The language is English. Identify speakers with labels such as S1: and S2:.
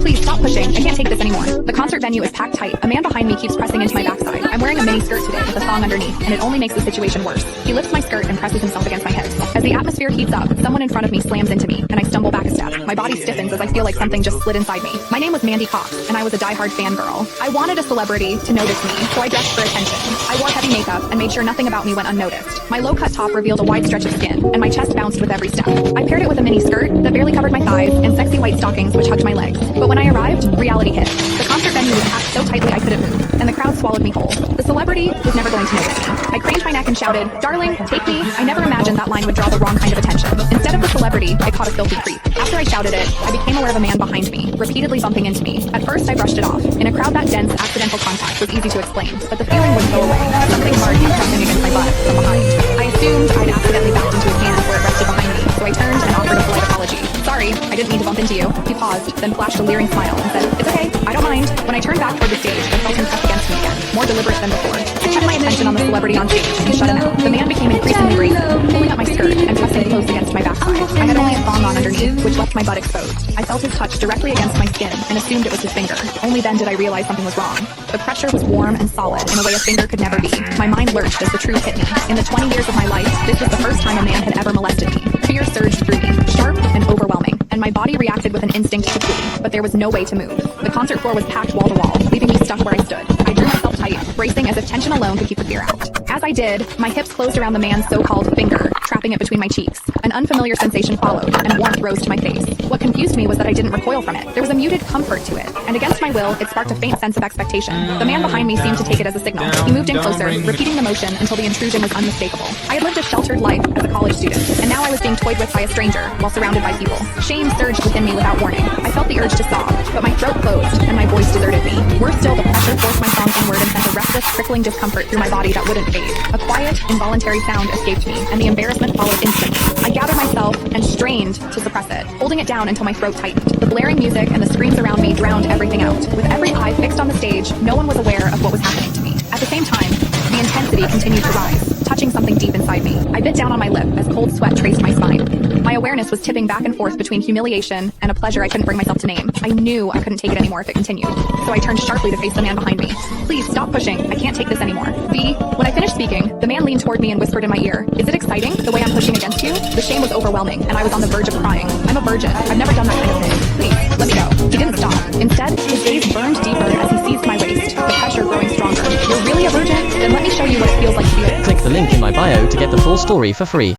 S1: Please stop pushing. I can't take this anymore. The concert venue is packed tight. A man behind me keeps pressing into my backside. I'm wearing a mini skirt today with a thong underneath, and it only makes the situation worse. He lifts my skirt and presses himself against my hips. As the atmosphere heats up, someone in front of me slams into me, and I stumble back a step. My body stiffens as I feel like something just slid inside me. My name was Mandy Cox, and I was a diehard fangirl. I wanted a celebrity to notice me, so I dressed for attention. I wore heavy makeup and made sure nothing about me went unnoticed. My low-cut top revealed a wide stretch of skin, and my chest bounced with every step. I paired it with a mini skirt that barely covered my thighs and sexy white stockings which hugged my legs. But when I arrived, reality hit. The concert venue was packed so tightly I couldn't move, and the crowd swallowed me whole. The celebrity was never going to notice me. I craned my neck and shouted, "Darling, take me." I never imagined that line would draw the wrong kind of attention. Instead of the celebrity, I caught a filthy creep. After I shouted it, I became aware of a man behind me, repeatedly bumping into me. At first, I brushed it off. In a crowd that dense, accidental contact was easy to explain, but the feeling wouldn't go away. Something hard kept pressing against my butt from behind. I assumed I'd accidentally backed into his hand where it rested behind me, so I turned and offered a polite apology. "Sorry, I didn't mean to bump into you." He paused, then flashed a leering smile and said, "It's okay, I don't mind." When I turned back toward the stage, I felt him press against me again, more deliberate than before. I kept my attention on the celebrity on stage and shut him out. The man became increasingly brazen, pulling up my skirt and pressing close against my backside. I had only a thong on underneath, which left my butt exposed. I felt his touch directly against my skin and assumed it was his finger. Only then did I realize something was wrong. The pressure was warm and solid in a way a finger could never be. My mind lurched as the truth hit me. In the 20 years of my life, this was the first time a man had ever molested me. Fear surged through me, sharp and overwhelming, and my body reacted with an instinct to flee, but there was no way to move. The concert floor was packed wall to wall, leaving me stuck where I stood. I drew myself tight, bracing as if tension alone could keep the fear out. As I did, my hips closed around the man's so-called finger, trapping it between my cheeks. An unfamiliar sensation followed, and warmth rose to my face. What confused me was that I didn't recoil from it. There was a muted comfort to it, and against my will, it sparked a faint sense of expectation. The man behind me seemed to take it as a signal. He moved in closer, repeating the motion until the intrusion was unmistakable. I had lived a sheltered life as a college student, and now I was being toyed with by a stranger while surrounded by people. Shame surged within me without warning. I felt the urge to sob, but my throat closed, and my voice deserted me. Worse still, the pressure forced my thong inward and sent a restless, trickling discomfort through my body that wouldn't fade. A quiet, involuntary sound escaped me, and the embarrassment followed instantly. I gathered myself and strained to suppress it, holding it down until my throat tightened. The blaring music and the screams around me drowned everything out. With every eye fixed on the stage, no one was aware of what was happening to me. At the same time, the intensity continued to rise, touching something deep inside me. I bit down on my lip as cold sweat traced my spine. My awareness was tipping back and forth between humiliation and a pleasure I couldn't bring myself to name. I knew I couldn't take it anymore if it continued, so I turned sharply to face the man behind me. "Please stop pushing. I can't take this anymore." When I finished speaking, the man leaned toward me and whispered in my ear, "Is it exciting, the way I'm pushing against you?" The shame was overwhelming, and I was on the verge of crying. "I'm a virgin. I've never done that kind of thing. Please, let me go." He didn't stop. Instead, his gaze burned deeper as he seized my waist, the pressure growing stronger. "You're really a virgin? Then let me show you what it feels like to be a..."
S2: Click the link in my bio to get the full story for free.